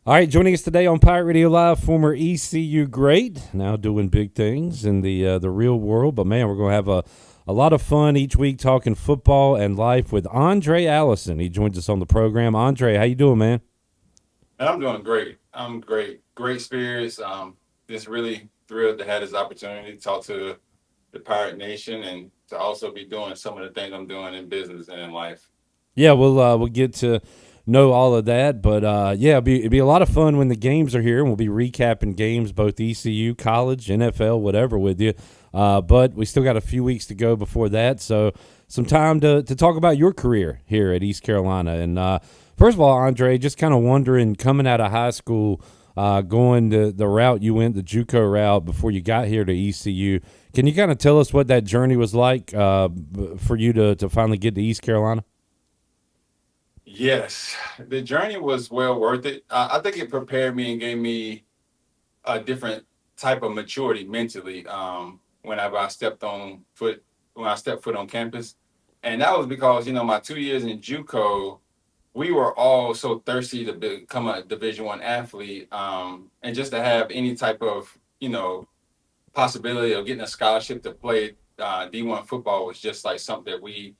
All right, joining us today on Pirate Radio Live, former ECU great, now doing big things in the real world. But man, we're going to have a lot of fun each week talking football and life with Aundrae Allison. He joins us on the program. Aundrae, how you doing, man? And I'm doing great. I'm great. Great spirits. Just really thrilled to have this opportunity to talk to the Pirate Nation and to also be doing some of the things I'm doing in business and in life. Yeah, we'll get to know all of that, but yeah, it'd be a lot of fun when the games are here, and we'll be recapping games, both ECU, college, NFL, whatever, with you. But we still got a few weeks to go before that, so some time to talk about your career here at East Carolina. And first of all, Aundrae, just kind of wondering, coming out of high school, going the route you went, the JUCO route, before you got here to ECU. Can you kind of tell us what that journey was like for you to finally get to East Carolina? Yes, the journey was well worth it. I think it prepared me and gave me a different type of maturity mentally whenever I stepped foot on campus. And that was because, my 2 years in JUCO, we were all so thirsty to become a Division One athlete, and just to have any type of possibility of getting a scholarship to play D1 football was just like something that we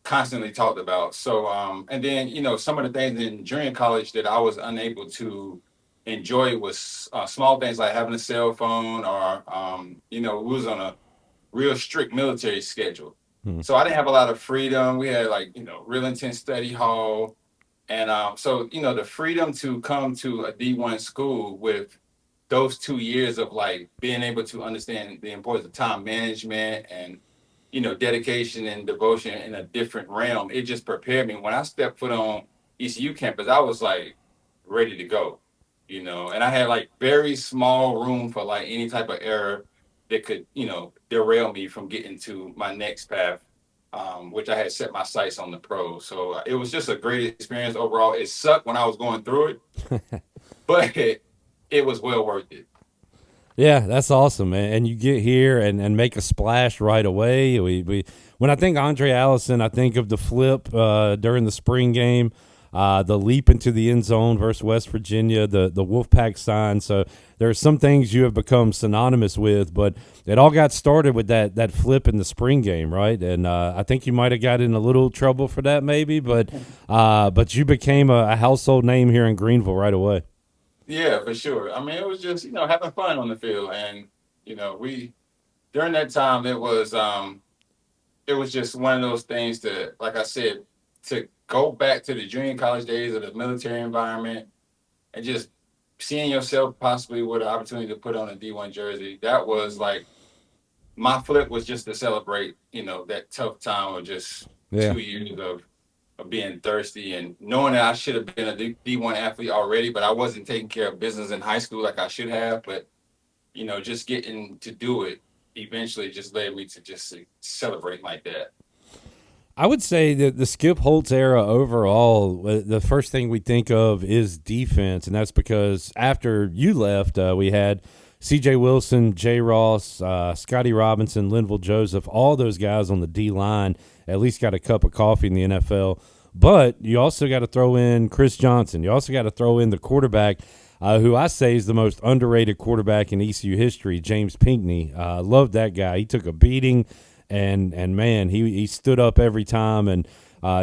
constantly talked about. So, and then some of the things in junior college that I was unable to enjoy was small things like having a cell phone, or we was on a real strict military schedule. Hmm. So I didn't have a lot of freedom. We had like, real intense study hall. And so, the freedom to come to a D1 school with those 2 years of like being able to understand the importance of time management and, dedication and devotion in a different realm, it just prepared me. When I stepped foot on ECU campus, I was like ready to go, and I had like very small room for like any type of error that could, derail me from getting to my next path, which I had set my sights on the pros. So it was just a great experience overall. It sucked when I was going through it, but it was well worth it. Yeah, that's awesome, man. And you get here and make a splash right away. We when I think Aundrae Allison, I think of the flip during the spring game, the leap into the end zone versus West Virginia, the Wolfpack sign. So there are some things you have become synonymous with, but it all got started with that flip in the spring game, right? And I think you might have got in a little trouble for that, maybe, but you became a household name here in Greenville right away. Yeah, for sure. I mean, it was just, having fun on the field. And, we during that time it was just one of those things to, like I said, to go back to the junior college days of the military environment and just seeing yourself possibly with an opportunity to put on a D1 jersey. That was like my flip was just to celebrate, that tough time of just Yeah. 2 years of being thirsty and knowing that I should have been a D1 athlete already, but I wasn't taking care of business in high school like I should have. But, just getting to do it eventually just led me to just celebrate like that. I would say that the Skip Holtz era overall, the first thing we think of is defense, and that's because after you left, we had C.J. Wilson, Jay Ross, Scotty Robinson, Linville Joseph, all those guys on the D line at least got a cup of coffee in the NFL. But you also got to throw in Chris Johnson. You also got to throw in the quarterback, who I say is the most underrated quarterback in ECU history, James Pinkney. Loved that guy. He took a beating, and man, he stood up every time and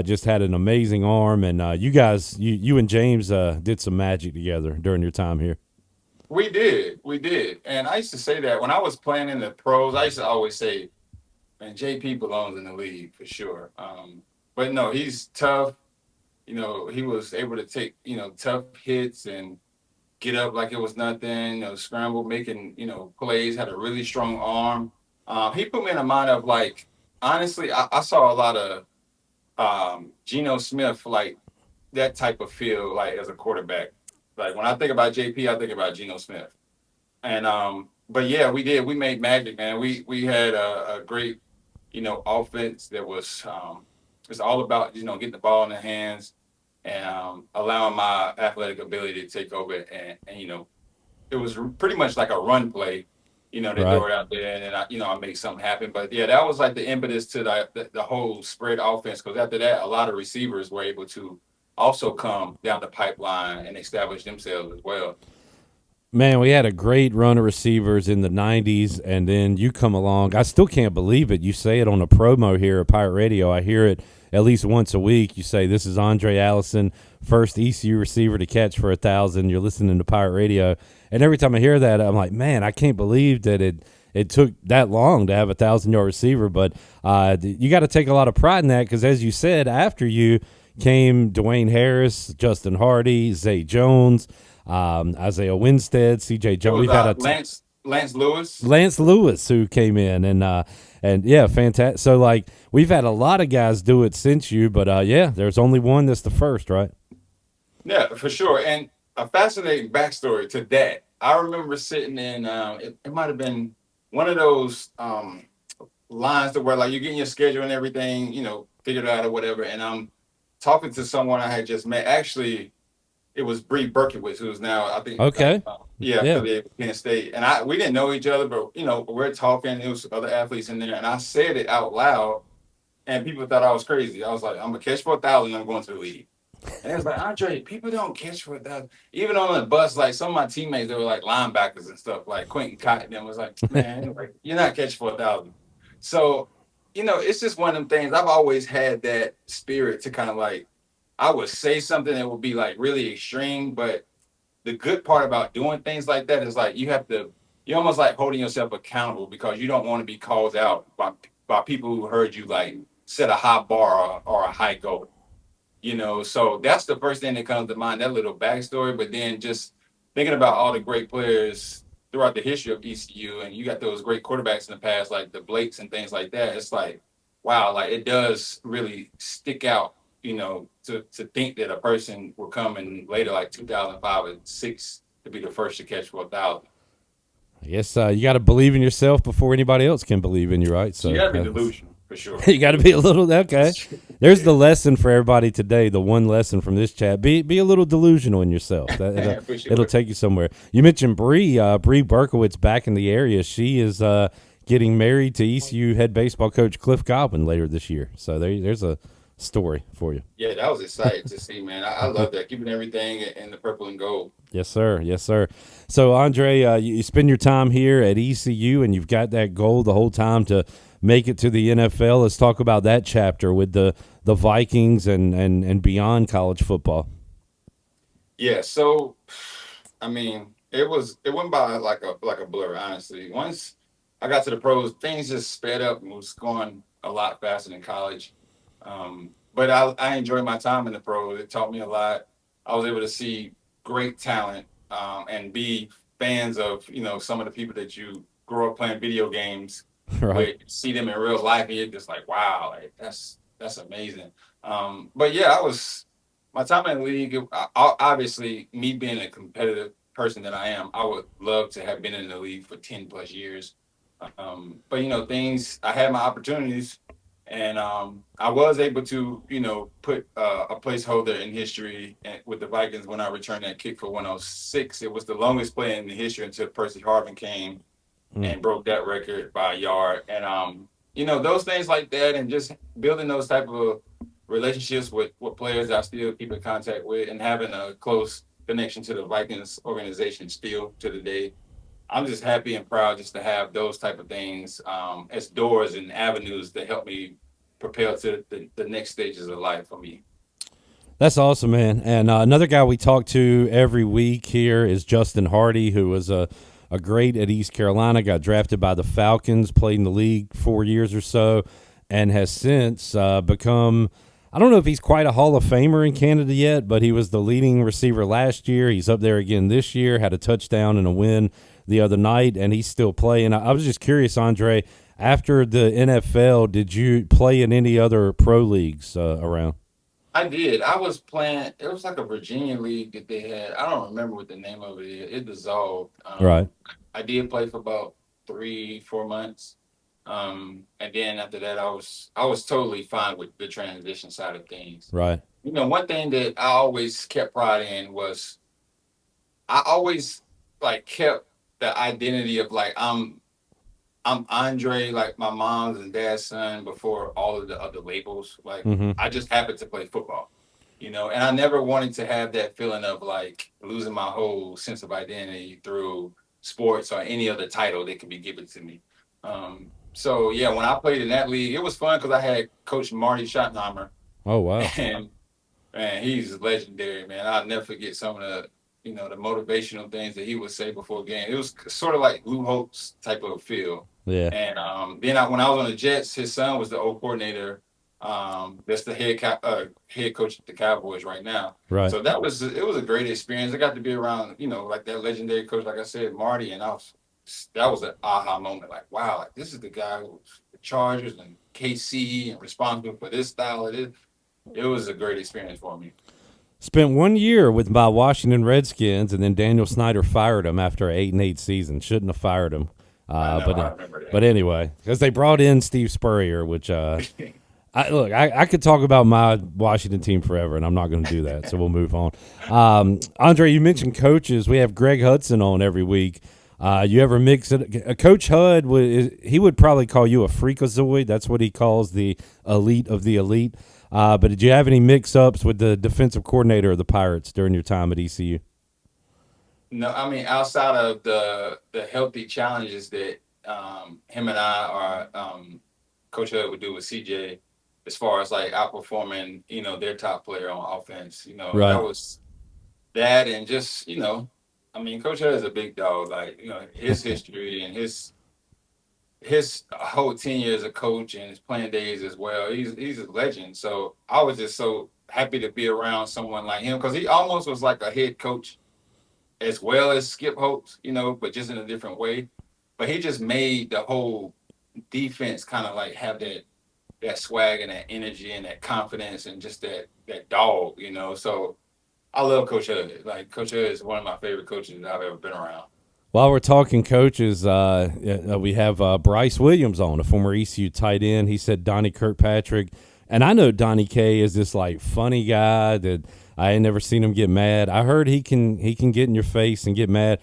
just had an amazing arm. And you guys, you and James did some magic together during your time here. We did. And I used to say that when I was playing in the pros, I used to always say, man, JP belongs in the league for sure. But no, he's tough. He was able to take, tough hits and get up like it was nothing, scramble, making, plays, had a really strong arm. He put me in a mind of like, honestly, I saw a lot of Geno Smith, like that type of feel, like as a quarterback. Like when I think about JP, I think about Geno Smith. And but yeah, we did. We made magic, man. We had a great, offense that was it's all about getting the ball in the hands and allowing my athletic ability to take over. And it was pretty much like a run play. They Right. throw it out there, and then I make something happen. But yeah, that was like the impetus to the whole spread offense. Because after that, a lot of receivers were able to also come down the pipeline and establish themselves as well. Man, we had a great run of receivers in the 90s, and then you come along. I still can't believe it. You say it on a promo here at Pirate Radio. I hear it at least once a week. You say, this is Aundrae Allison, first ECU receiver to catch for 1,000. You're listening to Pirate Radio. And every time I hear that, I'm like, man, I can't believe that it took that long to have a 1,000-yard receiver. But you got to take a lot of pride in that because, as you said, after you came Dwayne Harris, Justin Hardy, Zay Jones, Isaiah Winstead, C.J. Jones. We've had Lance Lewis who came in and yeah, fantastic. So like we've had a lot of guys do it since you, but yeah, there's only one that's the first, right? Yeah, for sure. And a fascinating backstory to that. I remember sitting in it might have been one of those lines to where like you're getting your schedule and everything, figured out or whatever, and I'm talking to someone I had just met. Actually, it was Bree Berkowitz, who's now I think Okay. affiliated with Penn State, and we didn't know each other, but we're talking. It was other athletes in there, and I said it out loud, and people thought I was crazy. I was like, "I'm gonna catch for 1,000. I'm going to the league." And it was like, Aundrae, people don't catch for 1,000. Even on the bus, like some of my teammates, they were like linebackers and stuff, like Quentin Cotton. And was like, man, like, you're not catching for 1,000. So, it's just one of them things. I've always had that spirit to kind of like, I would say something that would be like really extreme, but the good part about doing things like that is like you're almost like holding yourself accountable because you don't want to be called out by people who heard you like set a high bar or a high goal. So that's the first thing that comes to mind, that little backstory. But then just thinking about all the great players throughout the history of ECU, and you got those great quarterbacks in the past, like the Blakes and things like that. It's like, wow, like it does really stick out, to think that a person will come in later, like 2005 and 6, to be the first to catch for 1,000. I guess you got to believe in yourself before anybody else can believe in you, right? So you got to be delusional for sure. You got to be a little okay. There's the lesson for everybody today. The one lesson from this chat: be a little delusional in yourself. It'll take you somewhere. You mentioned Bree Berkowitz back in the area. She is getting married to ECU head baseball coach Cliff Godwin later this year. So there's a story for you. Yeah, that was exciting to see, man. I love that, keeping everything in the purple and gold. Yes, sir. Yes, sir. So, Aundrae, you spend your time here at ECU, and you've got that goal the whole time to make it to the NFL. Let's talk about that chapter with the Vikings and beyond college football. Yeah. So, I mean, it went by like a blur, honestly. Once I got to the pros, things just sped up and was going a lot faster than college. But I enjoyed my time in the pros. It taught me a lot. I was able to see great talent and be fans of some of the people that you grow up playing video games. Right. See them in real life, and you're just like, wow, like that's amazing. But yeah, my time in the league. Obviously, me being a competitive person that I am, I would love to have been in the league for 10 plus years. But I had my opportunities. And I was able to, put a placeholder in history with the Vikings when I returned that kick for 106. It was the longest play in the history until Percy Harvin came and broke that record by a yard. And, those things like that, and just building those type of relationships with players I still keep in contact with, and having a close connection to the Vikings organization still to the day. I'm just happy and proud just to have those type of things as doors and avenues that help me propel to the next stages of life for me. That's awesome, man. And another guy we talk to every week here is Justin Hardy, who was a great at East Carolina, got drafted by the Falcons, played in the league 4 years or so, and has since become – I don't know if he's quite a Hall of Famer in Canada yet, but he was the leading receiver last year. He's up there again this year, had a touchdown and a win the other night, and he's still playing. I was just curious, Aundrae, after the NFL, did you play in any other pro leagues around? I did. I was playing. It was like a Virginia league that they had. I don't remember what the name of it is. It dissolved. Right. I did play for about 3-4 months. And then after that, I was totally fine with the transition side of things. Right. One thing that I always kept pride in was I always like kept the identity of like I'm Aundrae, like my mom's and dad's son, before all of the other labels. Like I just happened to play football. And I never wanted to have that feeling of like losing my whole sense of identity through sports or any other title that could be given to me. So yeah, when I played in that league, it was fun because I had Coach Marty Schottenheimer, Oh wow. and man, he's legendary, man. I'll never forget some of the motivational things that he would say before game. It was sort of like Lou Holtz type of feel. Yeah. And then when I was on the Jets, his son was the old coordinator. That's the head coach of the Cowboys right now. Right. So it was a great experience. I got to be around, like that legendary coach, like I said, Marty, and that was an aha moment. Like, wow, like this is the guy who's the Chargers and KC and responsible for this style. It was a great experience for me. Spent 1 year with my Washington Redskins, and then Daniel Snyder fired him after an 8-8 season. Shouldn't have fired him. I know, I remember But that. anyway, because they brought in Steve Spurrier, which I could talk about my Washington team forever, and I'm not going to do that. So we'll move on. Andre, you mentioned coaches. We have Greg Hudson on every week. You ever mix it? Coach Hud he would probably call you a freakazoid. That's what he calls the elite of the elite. But did you have any mix-ups with the defensive coordinator of the Pirates during your time at ECU? No, I mean outside of the healthy challenges that him and I or Coach Hud would do with CJ, as far as like outperforming, their top player on offense, that Right. was that, and just I mean, Coach Hud is a big dog. Like his history and his whole tenure as a coach and his playing days as well. He's a legend. So I was just so happy to be around someone like him because he almost was like a head coach as well as Skip Holtz, but just in a different way. But he just made the whole defense kind of like have that swag and that energy and that confidence and just that dog. So I love Coach Hud. Like Coach Hud is one of my favorite coaches that I've ever been around. While we're talking coaches, we have Bryce Williams on, a former ECU tight end. He said Donnie Kirkpatrick, and I know Donnie K is this like funny guy that I ain't never seen him get mad. I heard he can get in your face and get mad.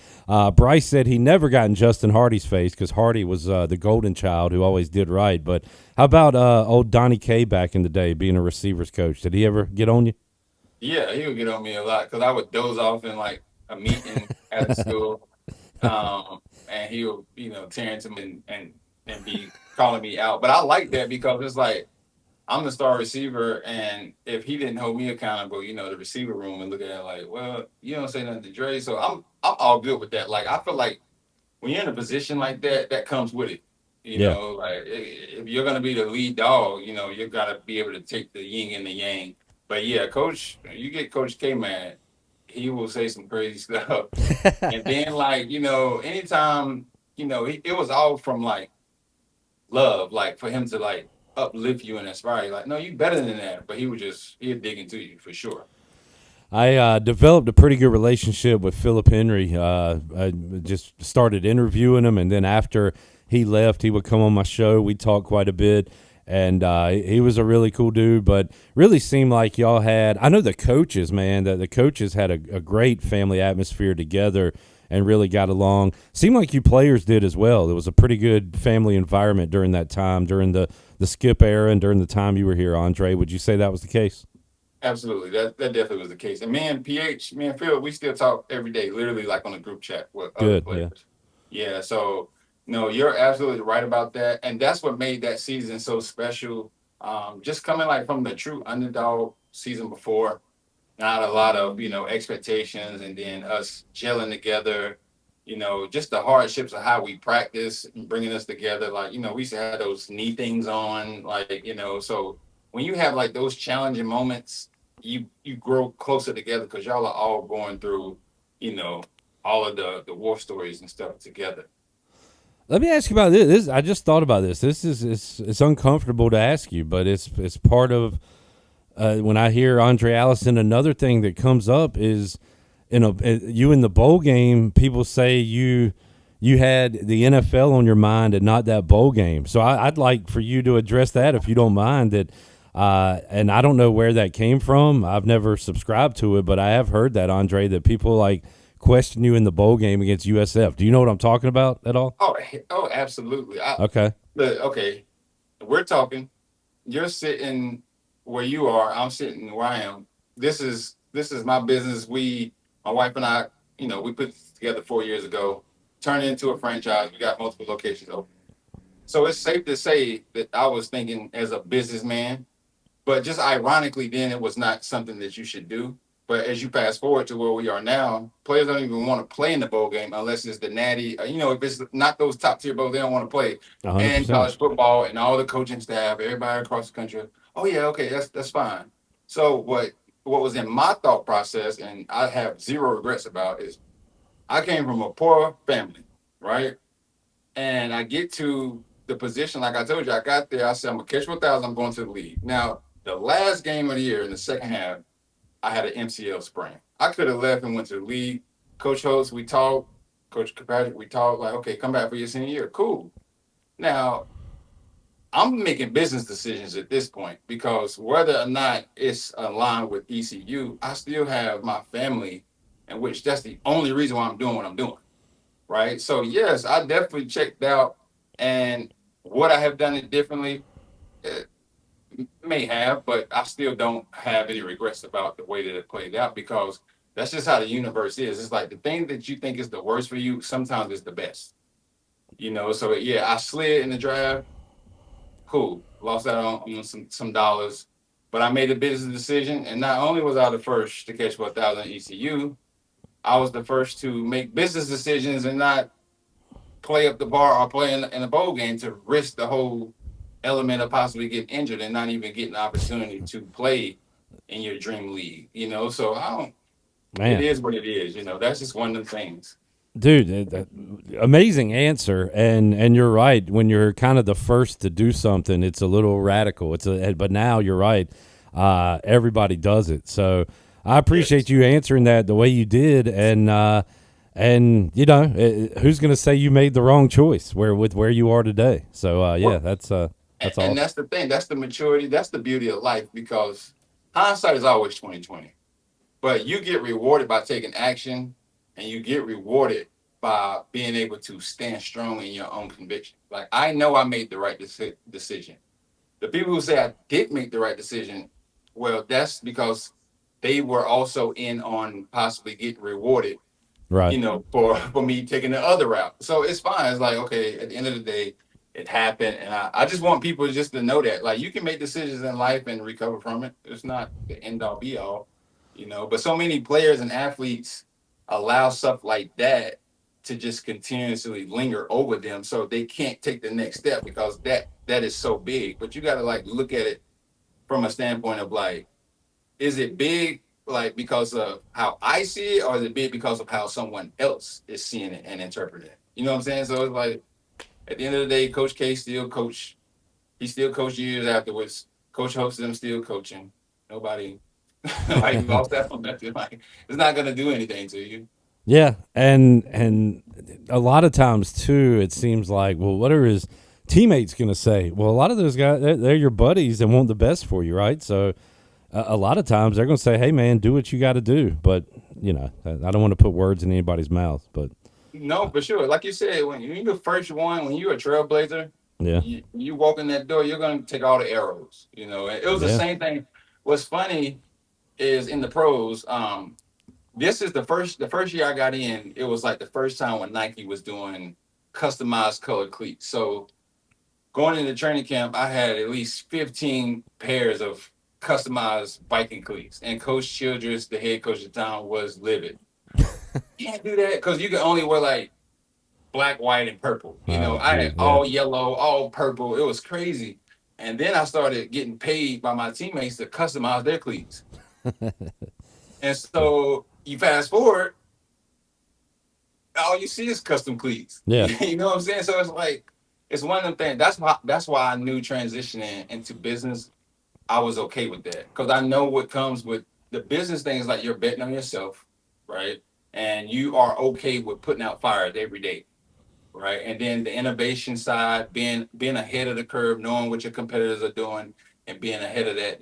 Bryce said he never got in Justin Hardy's face because Hardy was the golden child who always did right. But how about old Donnie K back in the day being a receivers coach? Did he ever get on you? Yeah, he would get on me a lot because I would doze off in like a meeting at a school. And he would, tear into me and be calling me out. But I like that because it's like I'm the star receiver, and if he didn't hold me accountable, the receiver room and look at it like, well, you don't say nothing to Dre, so I'm all good with that. Like I feel like when you're in a position like that, that comes with it. Yeah. Like if you're gonna be the lead dog, you gotta be able to take the yin and the yang. But yeah, Coach, you get Coach K mad, he will say some crazy stuff. And then like, anytime, it was all from like love, like for him to like uplift you and inspire you. Like, no, you better than that. But he'd dig into you for sure. I developed a pretty good relationship with Philip Henry. I just started interviewing him, and then after he left, he would come on my show. We talked quite a bit, and he was a really cool dude. But really seemed like y'all had. I know the coaches, man. That the coaches had a great family atmosphere together and really got along. Seemed like you players did as well. It was a pretty good family environment during that time, during the Skip era, and during the time you were here, Andre. Would you say that was the case? Absolutely. That definitely was the case. And me and Phil, we still talk every day, literally like on a group chat with other Good. Yeah. players. Yeah. So no, you're absolutely right about that. And that's what made that season so special. Just coming like from the true underdog season before, not a lot of, expectations, and then us gelling together, just the hardships of how we practice and bringing us together. Like, we used to have those knee things on, like, so when you have like those challenging moments, you grow closer together because y'all are all going through, you know, all of the war stories and stuff together. Let me ask you about this. I just thought about this. This is it's uncomfortable to ask you, but it's part of when I hear Andre Allison. Another thing that comes up is you in the bowl game. People say you had the NFL on your mind and not that bowl game. So I'd like for you to address that if you don't mind. That and I don't know where that came from. I've never subscribed to it, but I have heard that, Andre, that people like question you in the bowl game against USF. Do you know what I'm talking about at all? Oh, absolutely. Okay. Okay, we're talking. You're sitting where you are. I'm sitting where I am. this is my business. My wife and I, we put this together 4 years ago, turned it into a franchise. We got multiple locations open. So it's safe to say that I was thinking as a businessman, but just ironically, then it was not something that you should do. But as you fast forward to where we are now, players don't even want to play in the bowl game unless it's the natty. If it's not those top tier bowls, they don't want to play. And 100%. college football and all the coaching staff, everybody across the country. Oh yeah, okay, that's fine. So what was in my thought process, and I have zero regrets about, is I came from a poor family, right? And I get to the position, like I told you, I got there. I said, I'm gonna catch 1,000. I'm going to the league. Now, the last game of the year in the second half, I had an MCL sprain. I could have left and went to the league. Coach Holtz, we talked. Coach Patrick, we talked. Like, okay, come back for your senior year. Cool. Now, I'm making business decisions at this point because whether or not it's aligned with ECU, I still have my family, in which that's the only reason why I'm doing what I'm doing. Right. So yes, I definitely checked out, and would I have done it differently? Eh, May have, but I still don't have any regrets about the way that it played out because that's just how the universe is. It's like the thing that you think is the worst for you sometimes is the best. So yeah, I slid in the draft. Cool, lost out on some dollars, but I made a business decision, and not only was I the first to catch 1,000 ECU, I was the first to make business decisions and not play up the bar or play in a bowl game to risk the whole element of possibly getting injured and not even getting the opportunity to play in your dream league. So I don't. It Man, is what it is. That's just one of the things. dude, amazing answer, and you're right. When you're kind of the first to do something, it's a little radical. But now you're right. Everybody does it. So I appreciate Yes. you answering that the way you did, and who's going to say you made the wrong choice where you are today? So yeah, Well, that's and awesome. that's the thing. That's the maturity. That's the beauty of life because hindsight is always 2020. But you get rewarded by taking action, and you get rewarded by being able to stand strong in your own conviction. Like I know I made the right decision. The people who say I did make the right decision, well, that's because they were also in on possibly getting rewarded, Right. for me taking the other route. So it's fine. It's like, okay, at the end of the day, it happened. And I just want people just to know that. Like you can make decisions in life and recover from it. It's not the end all be all, But so many players and athletes allow stuff like that to just continuously linger over them so they can't take the next step because that is so big. But you gotta like look at it from a standpoint of like, is it big like because of how I see it, or is it big because of how someone else is seeing it and interpreting it? You know what I'm saying? So it's like at the end of the day, Coach K still coach. He still coached years afterwards. Coach Hopes them still coaching. Nobody like lost that from nothing. Like it's not gonna do anything to you. Yeah, and a lot of times too, it seems like, well, what are his teammates going to say? Well, a lot of those guys, they're your buddies and want the best for you, right? So a lot of times they're going to say, hey, man, do what you got to do. But I don't want to put words in anybody's mouth, but No, for sure. Like you said, when you're the first one, when you're a trailblazer, yeah, you walk in that door, you're gonna take all the arrows. And it was the yeah, same thing. What's funny is in the pros. This is the first year I got in. It was like the first time when Nike was doing customized colored cleats. So going into training camp, I had at least 15 pairs of customized biking cleats. And Coach Childress, the head coach of the town, was livid. You can't do that because you can only wear like black, white, and purple. oh, I had geez, yeah, all yellow, all purple. It was crazy. And then I started getting paid by my teammates to customize their cleats. And so you fast forward, all you see is custom cleats. yeah, You know what I'm saying? So it's like it's one of them things. That's why I knew transitioning into business, I was okay with that. Because I know what comes with the business things like you're betting on yourself, right? And you are okay with putting out fires every day. Right? And then the innovation side, being ahead of the curve, knowing what your competitors are doing, and being ahead of that.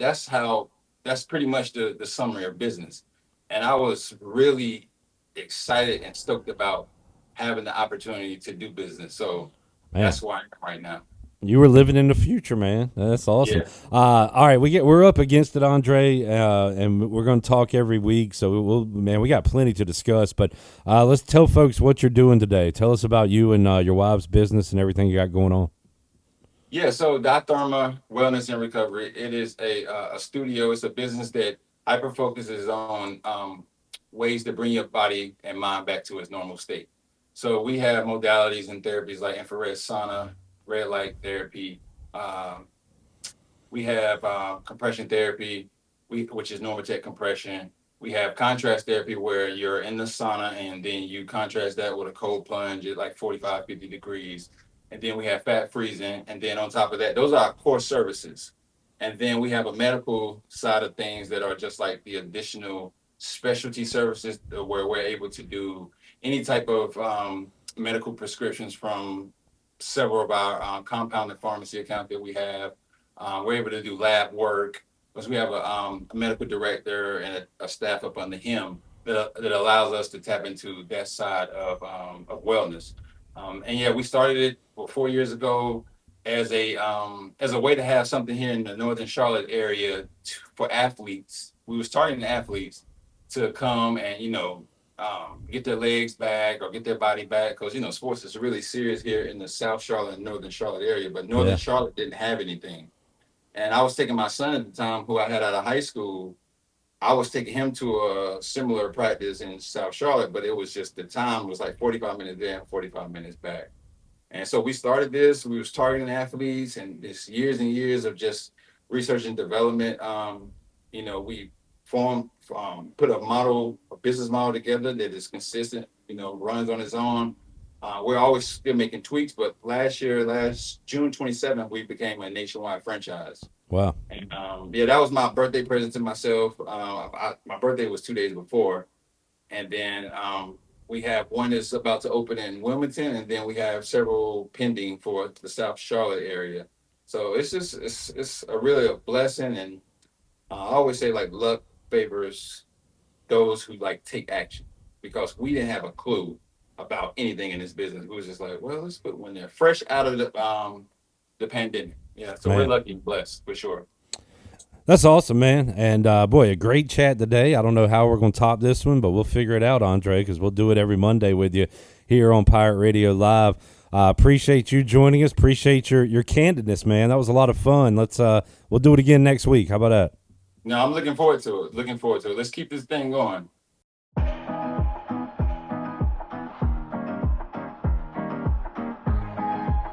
That's pretty much the summary of business. And I was really excited and stoked about having the opportunity to do business. So man. that's why I am right now. You were living in the future, man. That's awesome. Yeah. All right, we're up against it, Andre, and we're going to talk every week. So we got plenty to discuss. But let's tell folks what you're doing today. Tell us about you and your wife's business and everything you got going on. Yeah, so Dotherma Wellness and Recovery, it is a studio. It's a business that hyper focuses on ways to bring your body and mind back to its normal state. So we have modalities and therapies like infrared sauna, red light therapy. Um, we have compression therapy, which is Normatec compression. We have contrast therapy where you're in the sauna and then you contrast that with a cold plunge at like 45, 50 degrees. And then we have fat freezing. And then on top of that, those are our core services. And then we have a medical side of things that are just like the additional specialty services where we're able to do any type of medical prescriptions from several of our compounded pharmacy accounts that we have. We're able to do lab work because we have a medical director and a staff up under him that allows us to tap into that side of wellness. And yeah, we started it 4 years ago as a way to have something here in the Northern Charlotte area for athletes. We were targeting athletes to come and get their legs back or get their body back because sports is really serious here in the South Charlotte and Northern Charlotte area, but Northern Yeah. Charlotte didn't have anything. And I was taking my son at the time, who I had out of high school. I was taking him to a similar practice in South Charlotte, but it was just the time was like 45 minutes there and 45 minutes back. And so we started this. We was targeting athletes, and it's years and years of just research and development. We put a business model together that is consistent. Runs on its own. We're always still making tweaks, but last June 27th, we became a nationwide franchise. Wow. And yeah, that was my birthday present to myself. My birthday was 2 days before, and then we have one that's about to open in Wilmington, and then we have several pending for the South Charlotte area. So it's a really a blessing, and I always say like luck favors those who like take action because we didn't have a clue about anything in this business. We was just like, well, let's put one there, fresh out of the pandemic. Yeah, so we're Man. lucky and blessed for sure. That's awesome, man. And boy, a great chat today. I don't know how we're going to top this one, but we'll figure it out, Andre, because we'll do it every Monday with you here on Pirate Radio Live. Appreciate you joining us. Appreciate your candidness, man. That was a lot of fun. We'll do it again next week. How about that? No, I'm looking forward to it. Looking forward to it. Let's keep this thing going.